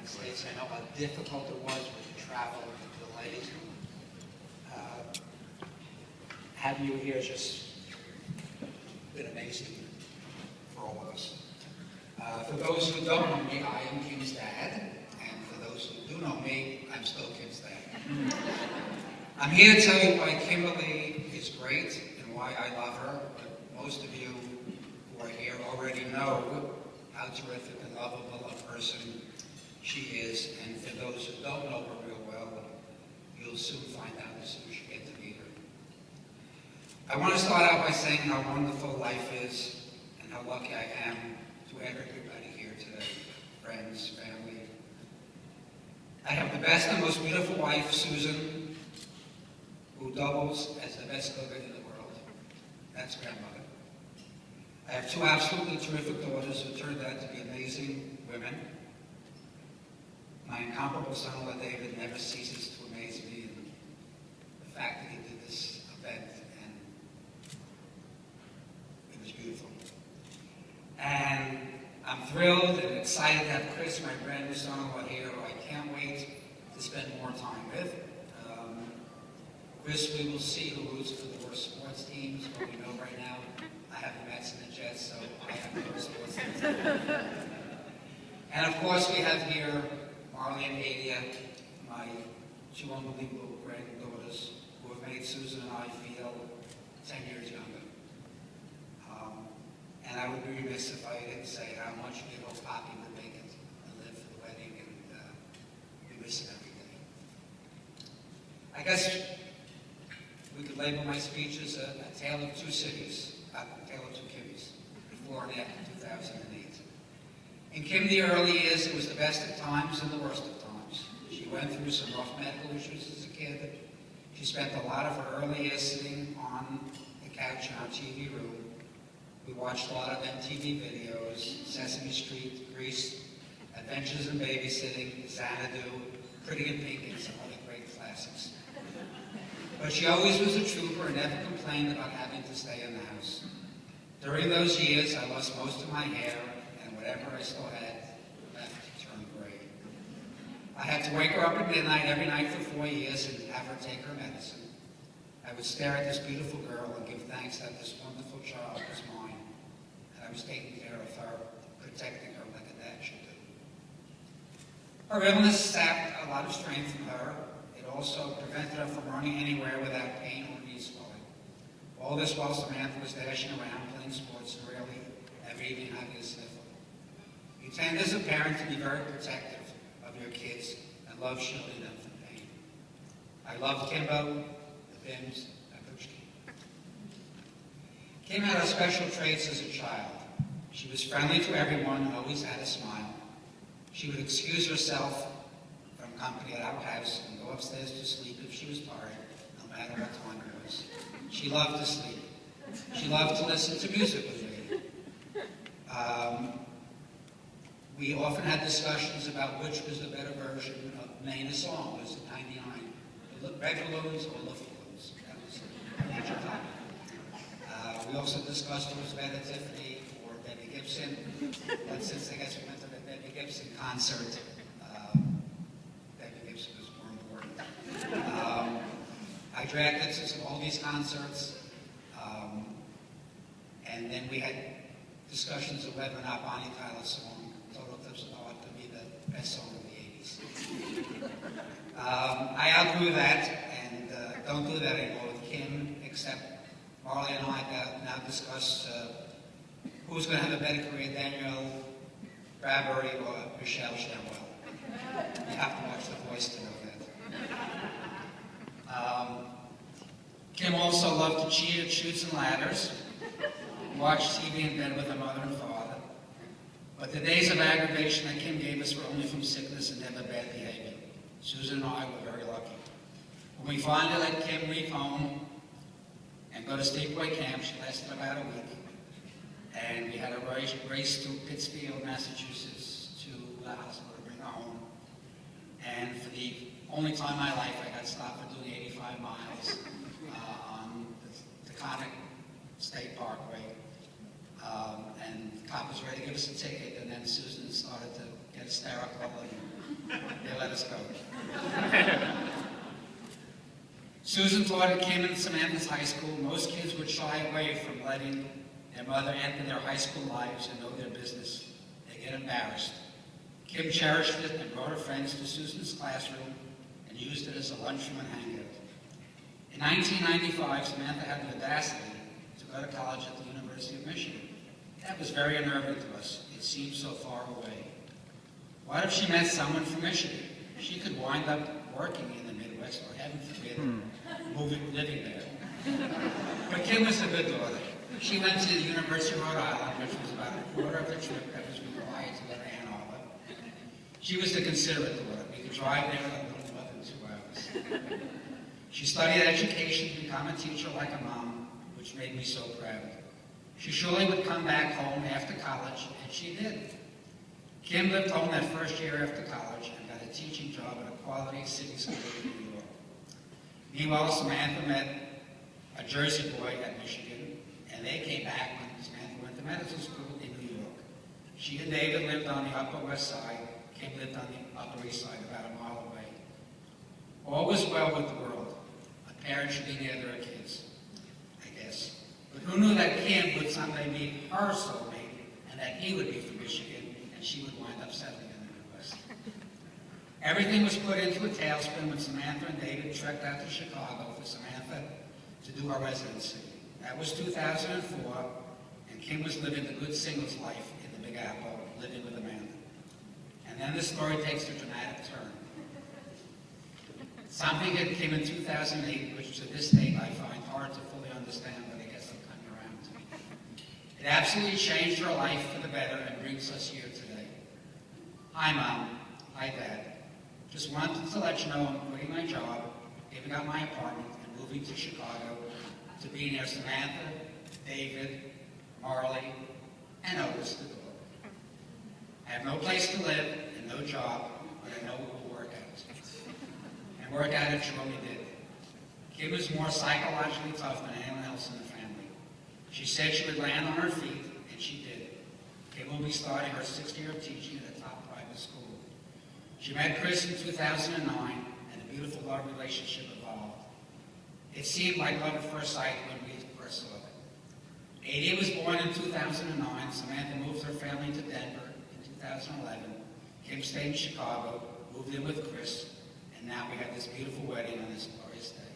States. I know how difficult it was with the travel and the delays. Having you here has just been amazing for all of us. For those who don't know me, I am Kim's dad, and for those who do know me, I'm still Kim's dad. I'm here to tell you why Kimberly is great and why I love her, but most of you who are here already know how terrific and lovable a person she is, and for those who don't know her real well, you'll soon find out as soon as you get to meet her. I want to start out by saying how wonderful life is and how lucky I am to have everybody here today, friends, family. I have the best and most beautiful wife, Susan, who doubles as the best cook in the world. That's grandmother. I have two absolutely terrific daughters who turned out to be amazing women. My incomparable son-in-law David never ceases to amaze me, and the fact that he did this event, and it was beautiful. And I'm thrilled and excited to have Chris, my brand new son-in-law, here, who I can't wait to spend more time with. Chris, we will see who roots for the worst sports teams, but we know right now I have the Mets and the Jets, so I have the worst sports teams. And of course, we have here Marley and Adia, my two unbelievable granddaughters, who have made Susan and I feel 10 years younger. And I would be remiss if I didn't say how much we hope Poppy would make it and live for the wedding, and we miss him every day. I guess we could label my speech as a tale of two cities, a tale of two Kimmies, before and after 2008. In Kim, the early years, it was the best of times and the worst of times. She went through some rough medical issues as a kid. She spent a lot of her early years sitting on the couch in our TV room. We watched a lot of MTV videos, Sesame Street, Grease, Adventures in Babysitting, Xanadu, Pretty in Pink, and some other great classics. But she always was a trooper and never complained about having to stay in the house. During those years, I lost most of my hair, and whatever I still had left turned gray. I had to wake her up at midnight every night for 4 years and have her take her medicine. I would stare at this beautiful girl and give thanks that this wonderful child was mine, and I was taking care of her, protecting her like a dad should do. Her illness sapped a lot of strength from her. It also prevented her from running anywhere without pain or knee swelling. All this while Samantha was dashing around playing sports and rarely ever even having a sniffle. You tend as a parent to be very protective of your kids and love shielding them from pain. I loved Kimbo, the Bims, and Pushki. Kim had her special traits as a child. She was friendly to everyone and always had a smile. She would excuse herself from company at our house and go upstairs to sleep if she was tired, no matter what time it was. She loved to sleep. She loved to listen to music with me. We often had discussions about which was the better version of Name a Song. Was it 99? The Red Balloons or the Balloons? That was a major topic. We also discussed who was better, Tiffany or Debbie Gibson. But since I guess we went to the Debbie Gibson concert, Debbie Gibson was more important. I dragged her to all these concerts, and then we had discussions of whether or not Bonnie Tyler's song, Total Eclipse of the Heart, could be the best song of the 80s. I outgrew that, and don't do that anymore with Kim, except Marley and I now discuss who's going to have a better career, Danielle Bradbury or Michelle Shamwell. You have to watch The Voice to know that. Kim also loved to cheat at Chutes and Ladders, watch TV in bed with her mother and father. But the days of aggravation that Kim gave us were only from sickness and never bad behavior. Susan and I were very lucky. When we finally let Kim leave home and go to sleepaway camp, she lasted about a week. And we had a race to Pittsfield, Massachusetts, to the hospital to bring her home. And for the only time in my life I got stopped for doing 85 miles on the Taconic State Parkway. And the cop was ready to give us a ticket, and then Susan started to get hysterical and Susan taught at Kim and Samantha's high school. Most kids would shy away from letting their mother enter their high school lives and know their business. They get embarrassed. Kim cherished it and brought her friends to Susan's classroom and used it as a lunchroom and hangout. In 1995, Samantha had the audacity to go to college at the University of Michigan. That was very unnerving to us. It seemed so far away. What if she met someone from Michigan? She could wind up working in the Midwest, or heaven forbid, living there. But Kim was a good daughter. She went to the University of Rhode Island, which was about a quarter of the trip that was required to go to Ann Arbor. She was the considerate daughter. We could drive there in a little more than 2 hours. She studied education to become a teacher like a mom, which made me so proud. She surely would come back home after college, and she did. Kim lived home that first year after college and got a teaching job at a quality city school in New York. Meanwhile, Samantha met a Jersey boy at Michigan, and they came back when Samantha went to medical school in New York. She and David lived on the Upper West Side. Kim lived on the Upper East Side, about a mile away. All was well with the world. A parent should be near their kids, I guess. But who knew that Kim would someday meet her soulmate, and that he would be from Michigan, and she would wind up settling in the Midwest. Everything was put into a tailspin when Samantha and David trekked out to Chicago for Samantha to do her residency. That was 2004, and Kim was living the good singles life in the Big Apple, living with Amanda. And then the story takes a dramatic turn. Something that came in 2008, which to this date I find hard to fully understand, but I guess I'm coming around to. It absolutely changed her life for the better and brings us here today. Hi, Mom. Hi, Dad. Just wanted to let you know I'm quitting my job, giving up my apartment, and moving to Chicago to be near Samantha, David, Marley, and Otis, the dog. I have no place to live and no job, but I know it will work out. And work out it surely did. Kim was more psychologically tough than anyone else in the family. She said she would land on her feet, and she did. Kim will be starting her 6th year of teaching at a top private school. She met Chris in 2009, and a beautiful love relationship evolved. It seemed like love at first sight when we first saw it. Adia was born in 2009. Samantha moved her family to Denver in 2011. Kim stayed in Chicago, moved in with Chris, and now we have this beautiful wedding on this glorious day.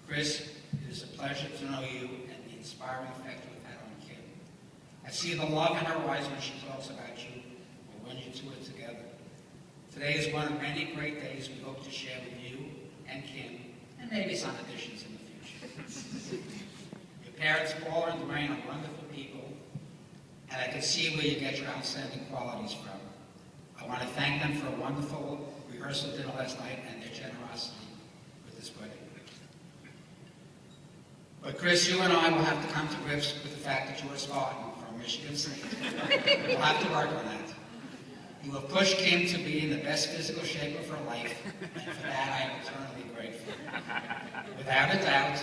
Chris, it is a pleasure to know you and the inspiring effect you've had on Kim. I see the love in her eyes when she talks about you or when you two are together. Today is one of many great days we hope to share with you and Kim, and maybe some additions in the future. Your parents, Paula and Dwayne, are wonderful people, and I can see where you get your outstanding qualities from. I want to thank them for a wonderful rehearsal dinner last night and their generosity with this wedding. But Chris, you and I will have to come to grips with the fact that you're a Spartan from Michigan State. We'll have to work on that. You have pushed Kim to be in the best physical shape of her life, and for that I am eternally grateful. Without a doubt,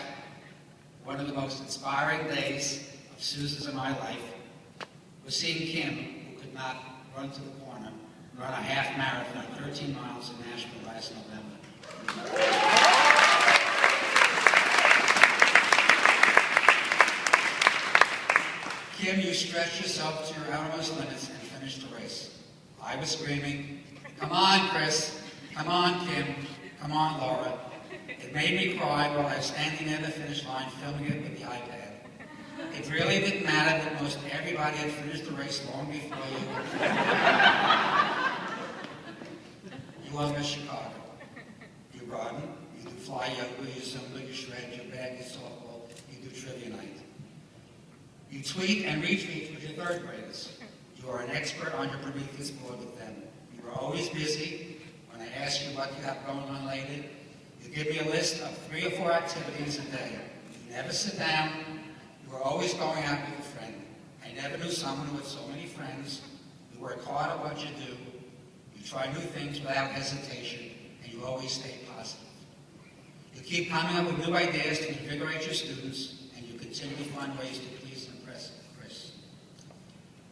one of the most inspiring days of Susan's and my life was seeing Kim, who could not run to the corner, run a half marathon, 13 miles in Nashville last November. Kim, you stretched yourself to your outermost limits and finished the race. I was screaming, "Come on, Chris. Come on, Kim. Come on, Laura." It made me cry while I was standing near the finish line filming it with the iPad. It really didn't matter that most everybody had finished the race long before you. You love Miss Chicago. You run, you do fly yoga, you zumba, you shred, you bag, you softball, you do trivia night. You tweet and retweet with your third graders. You are an expert on your Prometheus board with them. You are always busy. When I ask you what you have going on later, you give me a list of 3 or 4 activities a day. You never sit down. You are always going out with a friend. I never knew someone who had so many friends. You work hard at what you do. You try new things without hesitation, and you always stay positive. You keep coming up with new ideas to invigorate your students, and you continue to find ways to please and impress Chris.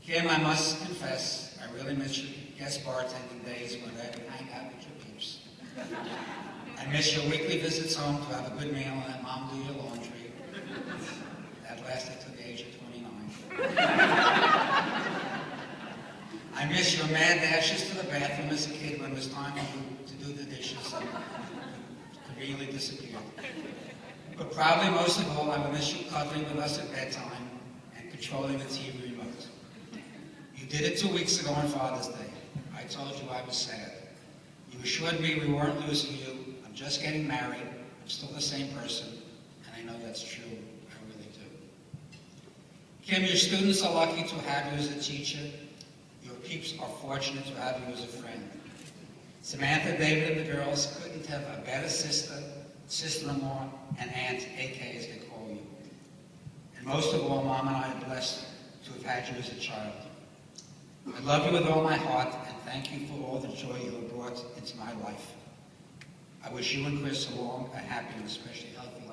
Kim, I must confess, I really miss your guest bartending days when I would hang out with your peeps. I miss your weekly visits home to have a good meal and let Mom do your laundry. That lasted to the age of 29. I miss your mad dashes to the bathroom as a kid when it was time to do the dishes and conveniently disappeared. But probably most of all, I will miss you cuddling with us at bedtime and controlling the TV remote. You did it 2 weeks ago on Father's Day. I told you I was sad. You assured me we weren't losing you. I'm just getting married. I'm still the same person. And I know that's true. I really do. Kim, your students are lucky to have you as a teacher. Your peeps are fortunate to have you as a friend. Samantha, David, and the girls couldn't have a better sister, sister-in-law, and aunt, AK as they call you. And most of all, Mom and I are blessed to have had you as a child. I love you with all my heart, and thank you for all the joy you have brought into my life. I wish you and Chris a long, a happy, and especially healthy life.